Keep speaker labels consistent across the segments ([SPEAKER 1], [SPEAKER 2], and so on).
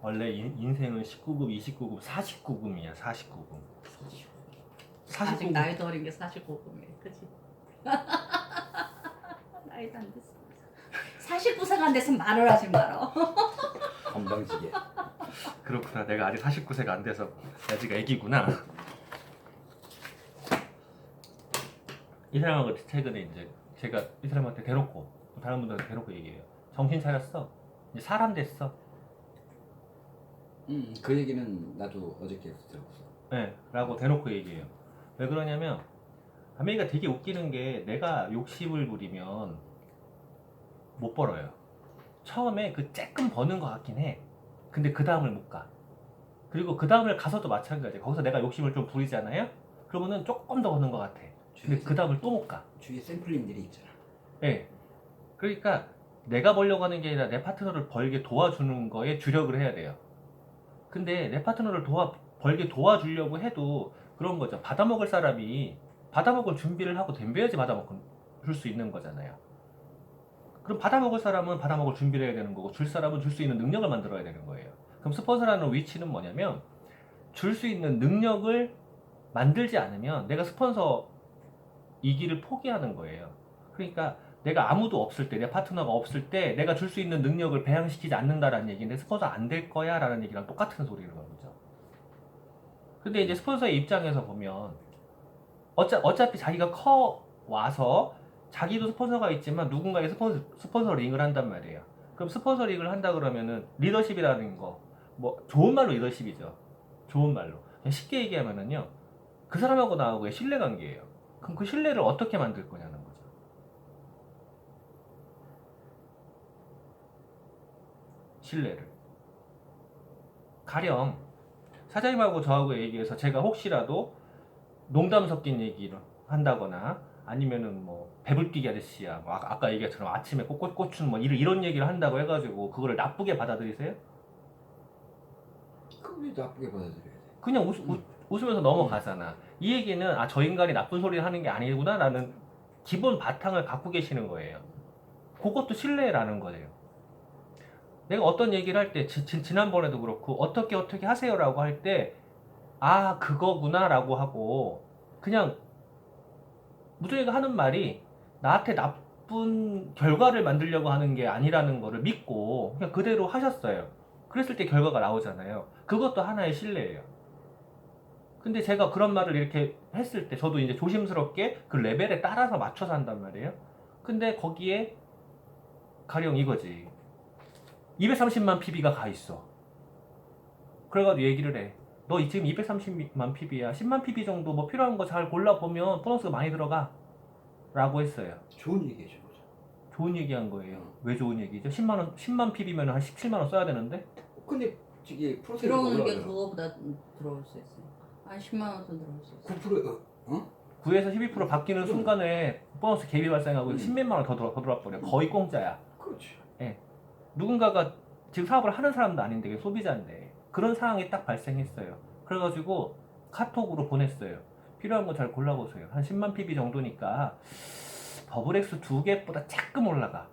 [SPEAKER 1] 원래 인생은 19금, 29금, 49금이야. 49금.
[SPEAKER 2] 아직 나이도 어린 게 49금이에요. 그치? 나이도 안 됐어. 49세가 안 돼서 말을 하지 말어.
[SPEAKER 3] 건방지게.
[SPEAKER 1] 그렇구나. 내가 아직 49세가 안 돼서 아직 애기구나. 이 사람하고 최근에 이제 제가 이 사람한테 대놓고 다른 분들한테 대놓고 얘기해요. 정신 차렸어. 이제 사람 됐어.
[SPEAKER 3] 그 얘기는 나도 어저께 들었어.
[SPEAKER 1] 네, 라고 대놓고 얘기해요. 왜 그러냐면 아메리카 되게 웃기는 게 내가 욕심을 부리면 못 벌어요. 처음에 그 쬐끔 버는 것 같긴 해. 근데 그 다음을 못 가. 그리고 그 다음을 가서도 마찬가지야. 거기서 내가 욕심을 좀 부리잖아요. 그러면은 조금 더 버는 것 같아. 근데 그 다음을 또 못 가.
[SPEAKER 3] 주위에 샘플링들이 있잖아.
[SPEAKER 1] 예. 그러니까 내가 벌려고 하는 게 아니라 내 파트너를 벌게 도와주는 거에 주력을 해야 돼요. 근데 내 파트너를 벌게 도와주려고 해도 그런 거죠. 받아먹을 사람이 받아먹을 준비를 하고 덤벼야지 받아먹을 수 있는 거잖아요. 그럼 받아먹을 사람은 받아먹을 준비를 해야 되는 거고 줄 사람은 줄 수 있는 능력을 만들어야 되는 거예요. 그럼 스폰서라는 위치는 뭐냐면 줄 수 있는 능력을 만들지 않으면 내가 스폰서이기를 포기하는 거예요. 그러니까 내가 아무도 없을 때, 내 파트너가 없을 때 내가 줄 수 있는 능력을 배양시키지 않는다라는 얘기인데 스폰서 안 될 거야 라는 얘기랑 똑같은 소리를 거죠. 근데 이제 스폰서의 입장에서 보면 어차피 자기가 커 와서 자기도 스폰서가 있지만 누군가의 스폰서 링을 한단 말이에요. 그럼 스폰서 링을 한다 그러면은 리더십이라는 거, 뭐 좋은 말로 리더십이죠. 좋은 말로. 그냥 쉽게 얘기하면은요, 그 사람하고 나하고의 신뢰관계예요. 그럼 그 신뢰를 어떻게 만들 거냐는 거죠. 신뢰를. 가령 사장님하고 저하고 얘기해서 제가 혹시라도 농담 섞인 얘기를 한다거나 아니면은 뭐 배불뛰기 아저씨야 뭐 아까 얘기했처럼 아침에 꽃은 뭐 이런 얘기를 한다고 해가지고 그거를 나쁘게 받아들이세요?
[SPEAKER 3] 그걸 왜 나쁘게 받아들여야 돼?
[SPEAKER 1] 그냥 웃으면서 넘어가잖아. 이 얘기는 아, 저 인간이 나쁜 소리를 하는 게 아니구나 라는 기본 바탕을 갖고 계시는 거예요. 그것도 신뢰라는 거예요. 내가 어떤 얘기를 할 때 지난번에도 그렇고 어떻게 하세요 라고 할 때 아, 그거구나 라고 하고 그냥 무정이가 하는 말이 나한테 나쁜 결과를 만들려고 하는 게 아니라는 거를 믿고 그냥 그대로 하셨어요. 그랬을 때 결과가 나오잖아요. 그것도 하나의 신뢰예요. 근데 제가 그런 말을 이렇게 했을 때 저도 이제 조심스럽게 그 레벨에 따라서 맞춰서 한단 말이에요. 근데 거기에 가령 이거지. 230만 PB가 가 있어. 그래가지고 얘기를 해. 너 지금 230만 PB야. 10만 PB 정도 뭐 필요한 거 잘 골라보면 보너스가 많이 들어가. 라고 했어요.
[SPEAKER 3] 좋은 얘기 해준 거죠.
[SPEAKER 1] 좋은 얘기 한 거예요. 왜 좋은 얘기죠? 10만 PB면 한 17만원 써야 되는데?
[SPEAKER 3] 근데 저기 프로세스
[SPEAKER 2] 들어오는 게 그거보다 들어올 수 있어요. 한 10만 원 더 들어올 수 있어요.
[SPEAKER 3] 9% 어?
[SPEAKER 1] 9에서 12% 바뀌는 순간에 보너스 갭이 발생하고 10몇만 원 더 들어와 버려. 거의 공짜야.
[SPEAKER 3] 그렇지.
[SPEAKER 1] 예. 누군가가 지금 사업을 하는 사람도 아닌데 소비자인데 그런 상황이 딱 발생했어요. 그래가지고 카톡으로 보냈어요. 필요한 거 잘 골라보세요. 한 10만 PB 정도니까 버블엑스 2개보다 조금 올라가.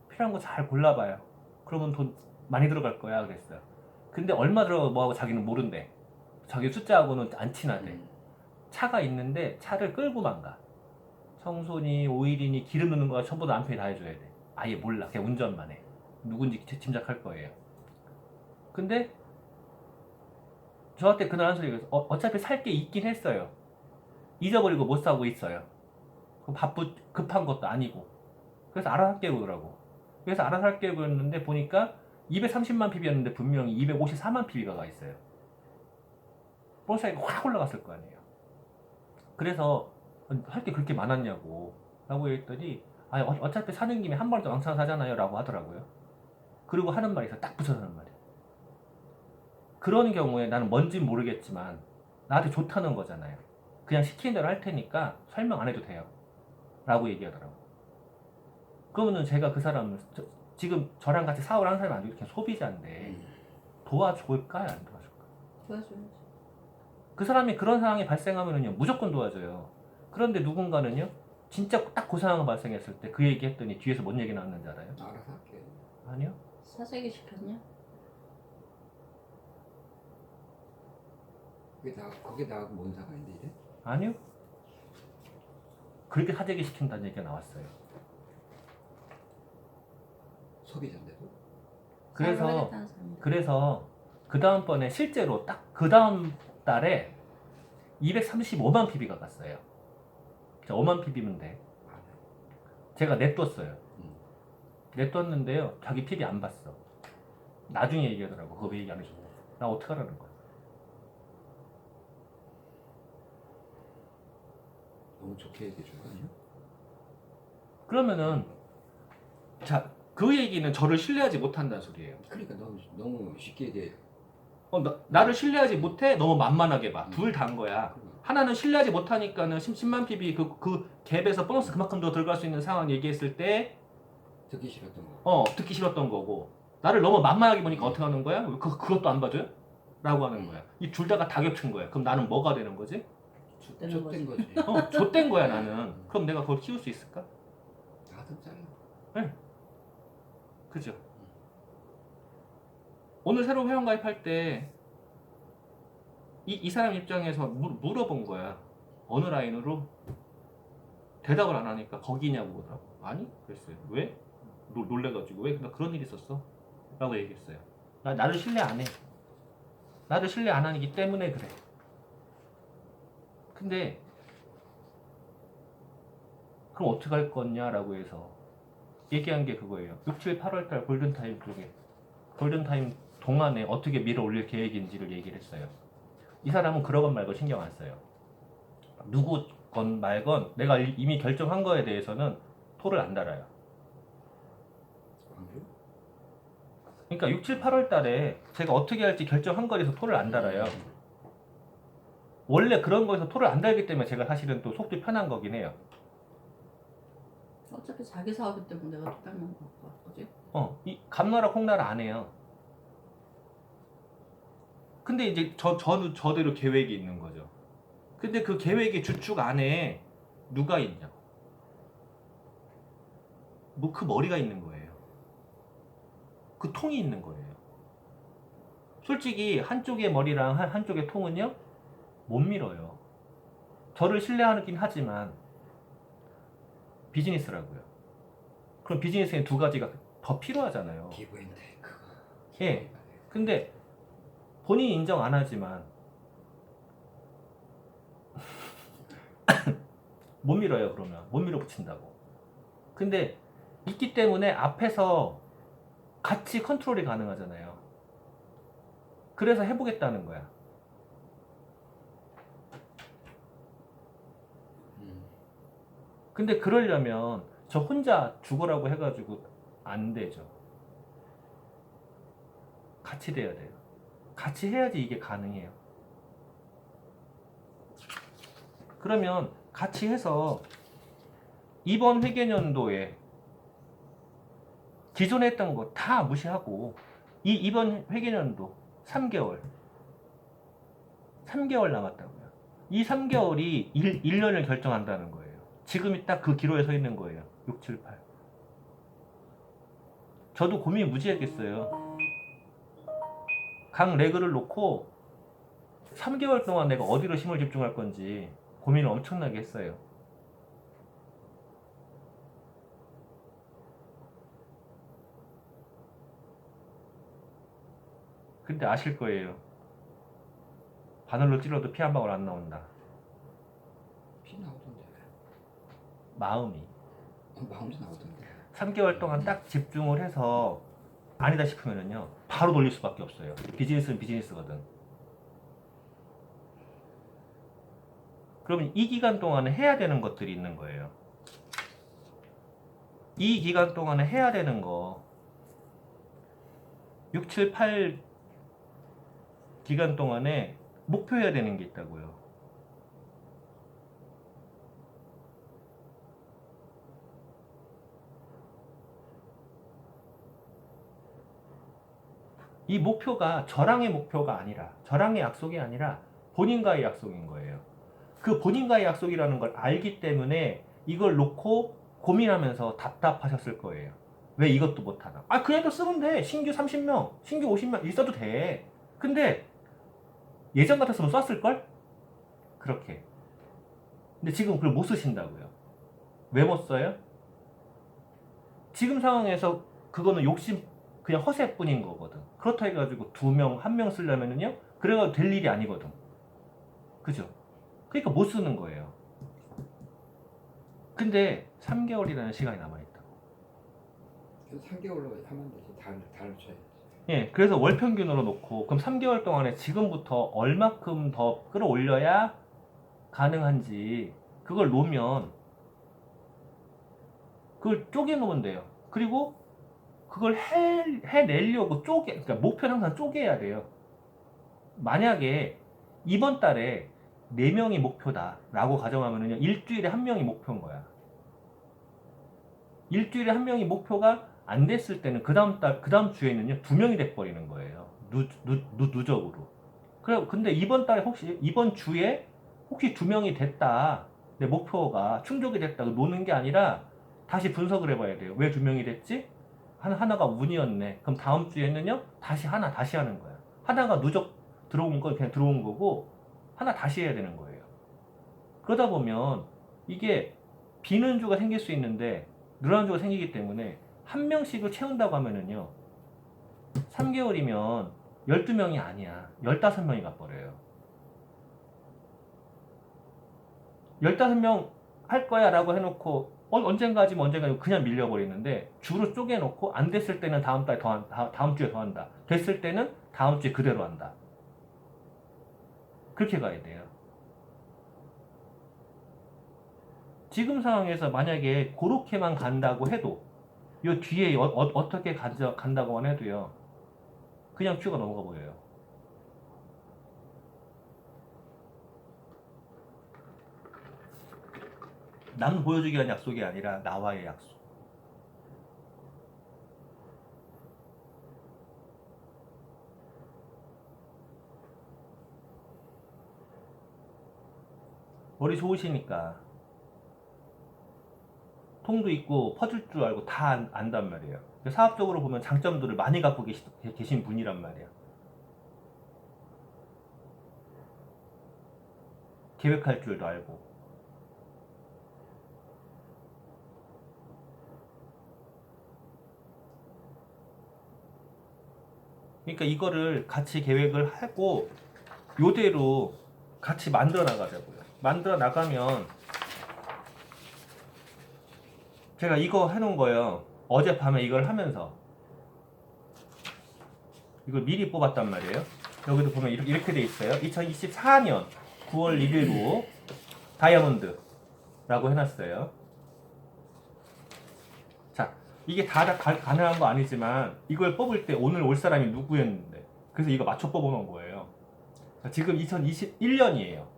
[SPEAKER 1] 필요한 거 잘 골라봐요. 그러면 돈 많이 들어갈 거야 그랬어요. 근데 얼마 들어가고 뭐하고 자기는 모른대. 자기 숫자하고는 안 친하대. 차가 있는데 차를 끌고만 가. 청소니 오일이니 기름 넣는 거가 전부 다 남편이 다 해줘야 돼. 아예 몰라. 그냥 운전만 해. 누군지 짐작할 거예요. 근데 저한테 그날 한 소리가 어차피 살 게 있긴 했어요. 잊어버리고 못 사고 있어요. 급한 것도 아니고. 그래서 알아서 할게 그러더라고. 그래서 알아서 할게 그랬는데 보니까 230만 PB였는데 분명히 254만 PB가 가 있어요. 보너스가 확 올라갔을 거 아니에요. 그래서 할 게 그렇게 많았냐고 라고 했더니 아니, 어차피 사는 김에 한 번에 또 왕창 사잖아요 라고 하더라고요. 그리고 하는 말이 있어. 딱 붙여서 하는 말이에요. 그런 경우에 나는 뭔진 모르겠지만 나한테 좋다는 거잖아요. 그냥 시키는 대로 할 테니까 설명 안 해도 돼요 라고 얘기하더라고. 그러면은 제가 그 사람을 지금 저랑 같이 사업을 하는 사람이 아니고 그냥 소비자인데 도와줄까요 안 도와줄까요?
[SPEAKER 2] 도와줘야지.
[SPEAKER 1] 그 사람이 그런 상황이 발생하면은요 무조건 도와줘요. 그런데 누군가는요 진짜 딱 그 상황이 발생했을 때 그 얘기 했더니 뒤에서 뭔 얘기 나왔는지 알아요?
[SPEAKER 3] 알아서 할게.
[SPEAKER 1] 아니요.
[SPEAKER 2] 사재기 시켰냐?
[SPEAKER 3] 거기에 나가고 뭔 상관인데 이래?
[SPEAKER 1] 아니요. 그렇게 사재기 시킨다는 얘기가 나왔어요.
[SPEAKER 3] 소비자인데도.
[SPEAKER 1] 그래서
[SPEAKER 2] 하겠다는 사람들.
[SPEAKER 1] 그래서 그 다음번에 실제로 딱 그 다음 달에 235만 PB가 갔어요. 자, 5만 PB면 돼. 제가 냈뒀어요. 냈뒀는데요. 자기 PB 안 봤어. 나중에 얘기하더라고. 그거 왜 얘기 안 해줬냐. 나 어떡하라는 거야.
[SPEAKER 3] 너무 좋게 얘기해 준 거 아니야?
[SPEAKER 1] 그러면은 자, 그 얘기는 저를 신뢰하지 못한다는 소리예요.
[SPEAKER 3] 그러니까 너무 쉽게 얘기해.
[SPEAKER 1] 나를 신뢰하지 못해? 너무 만만하게 봐. 둘 다인 거야.
[SPEAKER 3] 그러니까.
[SPEAKER 1] 하나는 신뢰하지 못하니까는 10만 PB 그 갭에서 보너스 그만큼 더 들어갈 수 있는 상황 얘기했을 때
[SPEAKER 3] 듣기 싫었던 거.
[SPEAKER 1] 듣기 싫었던 거고, 나를 너무 만만하게 보니까 어떻게 하는 거야? 그것도 안 봐줘요? 라고 하는 거야. 이 둘 다가 다 겹친 거야. 그럼 나는 뭐가 되는 거지?
[SPEAKER 2] 되는
[SPEAKER 3] 쫓된
[SPEAKER 2] 거지.
[SPEAKER 3] 거지.
[SPEAKER 1] 좆된 거야 나는. 그럼 내가 그걸 키울 수 있을까?
[SPEAKER 3] 나도 잘라.
[SPEAKER 1] 그죠? 오늘 새로 회원 가입할 때 이 사람 입장에서 물어본 거야. 어느 라인으로? 대답을 안 하니까 거기냐고 그러더라고. 아니? 그랬어요. 왜? 놀래가지고. 왜? 나 그런 일이 있었어? 라고 얘기했어요. 나를 신뢰 안 해. 나를 신뢰 안 하기 때문에 그래. 근데 그럼 어떻게 할 거냐라고 해서 얘기한 게 그거예요. 6, 7, 8월달 골든타임 쪽에 골든타임 동안에 어떻게 밀어 올릴 계획인지를 얘기를 했어요. 이 사람은 그러건 말고 신경 안 써요. 누구건 말건 내가 이미 결정한 거에 대해서는 토를 안 달아요.
[SPEAKER 3] 안 그래?
[SPEAKER 1] 그러니까 6, 7, 8월 달에 제가 어떻게 할지 결정한 거에서 토를 안 달아요. 원래 그런 거에서 토를 안 달기 때문에 제가 사실은 또 속도 편한 거긴 해요.
[SPEAKER 2] 어차피 자기 사업이 때문에 내가 또 빼면 거지.
[SPEAKER 1] 이 감나라 콩나라 안 해요. 근데 이제 저는 저대로 계획이 있는 거죠. 근데 그 계획의 주축 안에 누가 있냐고. 뭐 그 머리가 있는 거예요. 그 통이 있는 거예요. 솔직히 한쪽의 머리랑 한쪽의 통은요 못 밀어요. 저를 신뢰하긴 하지만 비즈니스라고요. 그럼 비즈니스에 두 가지가 더 필요하잖아요.
[SPEAKER 3] 기브 앤 테이크.
[SPEAKER 1] 예. 근데 본인이 인정 안 하지만 못 밀어요. 그러면 못 밀어붙인다고. 근데 있기 때문에 앞에서 같이 컨트롤이 가능하잖아요. 그래서 해보겠다는 거야. 근데 그러려면 저 혼자 죽으라고 해가지고 안 되죠. 같이 돼야 돼요. 같이 해야지 이게 가능해요. 그러면 같이 해서 이번 회계연도에 기존에 했던 거 다 무시하고 이번 회계연도 3개월 남았다고요. 이 3개월이 1년을 결정한다는 거예요. 지금이 딱 그 기로에 서 있는 거예요. 6, 7, 8. 저도 고민이 무지했겠어요. 각 레그를 놓고 3개월 동안 내가 어디로 힘을 집중할 건지 고민을 엄청나게 했어요. 근데 아실 거예요. 바늘로 찔러도 피 한 방울 안 나온다.
[SPEAKER 3] 피 나오던데.
[SPEAKER 1] 마음이.
[SPEAKER 3] 마음도 나오던데.
[SPEAKER 1] 3개월 동안 딱 집중을 해서 아니다 싶으면은요 바로 돌릴 수밖에 없어요. 비즈니스는 비즈니스거든. 그러면 이 기간 동안에 해야 되는 것들이 있는 거예요. 이 기간 동안에 해야 되는 거 6, 7, 8 기간 동안에 목표해야 되는 게 있다고요. 이 목표가 저랑의 목표가 아니라, 저랑의 약속이 아니라 본인과의 약속인 거예요. 그 본인과의 약속이라는 걸 알기 때문에 이걸 놓고 고민하면서 답답하셨을 거예요. 왜 이것도 못하나? 그냥 또 쓰면 돼. 신규 30명, 신규 50명 있어도 돼. 근데 예전 같았으면 썼을걸? 그렇게. 근데 지금 그걸 못 쓰신다고요. 왜 못 써요? 지금 상황에서 그거는 욕심 그냥 허세뿐인 거거든. 그렇다 해가지고 2명, 1명 쓰려면은요, 그래가지고 될 일이 아니거든. 그죠? 그러니까 못 쓰는 거예요. 근데 3개월이라는 시간이 남아있다.
[SPEAKER 3] 그래서 3개월로 하면 되지. 달을 쳐야지.
[SPEAKER 1] 예, 그래서 월 평균으로 놓고, 그럼 3개월 동안에 지금부터 얼마큼 더 끌어올려야 가능한지, 그걸 놓으면, 그걸 쪼개놓으면 돼요. 그리고 그걸 해내려고 그러니까 목표를 항상 쪼개야 돼요. 만약에 이번 달에 4명이 목표다라고 가정하면은요, 일주일에 1명이 목표인 거야. 일주일에 1명이 목표가 안 됐을 때는 그 다음 주에는요, 2명이 돼버리는 거예요. 누적으로. 그래, 근데 이번 주에 혹시 2명이 됐다, 내 목표가 충족이 됐다고 노는 게 아니라 다시 분석을 해봐야 돼요. 왜 2명이 됐지? 하나가 운이었네. 그럼 다음 주에는요, 다시 하는 거야. 하나가 누적 들어온 건 그냥 들어온 거고, 하나 다시 해야 되는 거예요. 그러다 보면 이게 비는 주가 생길 수 있는데 늘어난 주가 생기기 때문에 1명씩을 채운다고 하면은요, 3개월이면 12명이 아니야. 15명이 가버려요. 15명 할 거야 라고 해놓고 언젠가 하지만 언젠가 그냥 밀려버리는데, 주로 쪼개놓고 안 됐을 때는 다음 주에 더 한다. 됐을 때는 다음 주에 그대로 한다. 그렇게 가야 돼요. 지금 상황에서 만약에 그렇게만 간다고 해도, 요 뒤에 어떻게 간다고만 해도요, 그냥 큐가 넘어가 보여요. 남 보여주기 위한 약속이 아니라 나와의 약속. 머리 좋으시니까 통도 있고 퍼질 줄 알고 다 안단 말이에요. 사업적으로 보면 장점들을 많이 갖고 계신 분이란 말이에요. 계획할 줄도 알고. 그러니까 이거를 같이 계획을 하고 요대로 같이 만들어 나가자고요. 만들어 나가면, 제가 이거 해놓은 거예요. 어젯밤에 이걸 하면서 이걸 미리 뽑았단 말이에요. 여기도 보면 이렇게 돼 있어요. 2024년 9월 1일부 다이아몬드라고 해놨어요. 자, 이게 다 가능한 거 아니지만 이걸 뽑을 때 오늘 올 사람이 누구였는데, 그래서 이거 맞춰 뽑아놓은 거예요. 자, 지금 2021년이에요.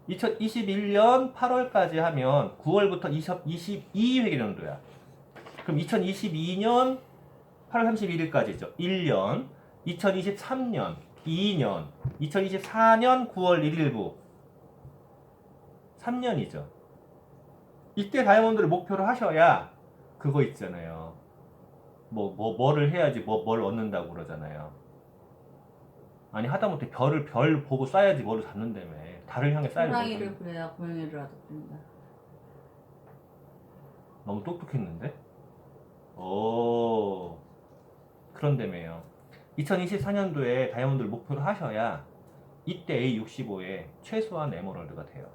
[SPEAKER 1] 2021년 8월까지 하면 9월부터 22회계년도야. 그럼 2022년 8월 31일까지죠. 1년. 2023년 2년. 2024년 9월 1일부 3년이죠. 이때 다이아몬드를 목표로 하셔야 그거 있잖아요. 뭐를 해야지 뭘 얻는다고 그러잖아요. 아니, 하다못해 별 보고 쏴야지 뭐를 잡는다며. 달을 향해 쏴야지.
[SPEAKER 2] 호랑이를 그래야 고양이를 알아듣는다.
[SPEAKER 1] 너무 똑똑했는데? 오, 그런데매요. 2024년도에 다이아몬드를 목표로 하셔야 이때 A65에 최소한 에메랄드가 돼요.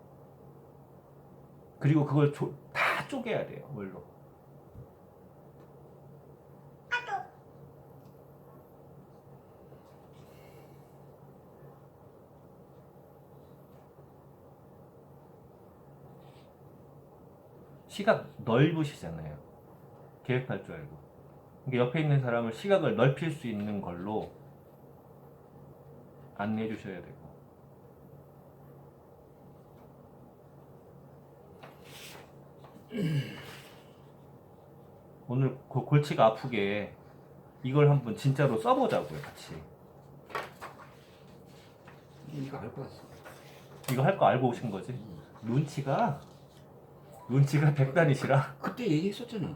[SPEAKER 1] 그리고 그걸 다 쪼개야 돼요, 월로. 시각 넓으시잖아요. 계획할 줄 알고. 그러니까 옆에 있는 사람을 시각을 넓힐 수 있는 걸로 안내해 주셔야 되고. 오늘 골치가 아프게 이걸 한번 진짜로 써보자고요, 같이.
[SPEAKER 3] 이거 알고 왔어.
[SPEAKER 1] 이거 할 거 알고 오신 거지? 눈치가 백단이시라.
[SPEAKER 3] 그때 얘기했었잖아.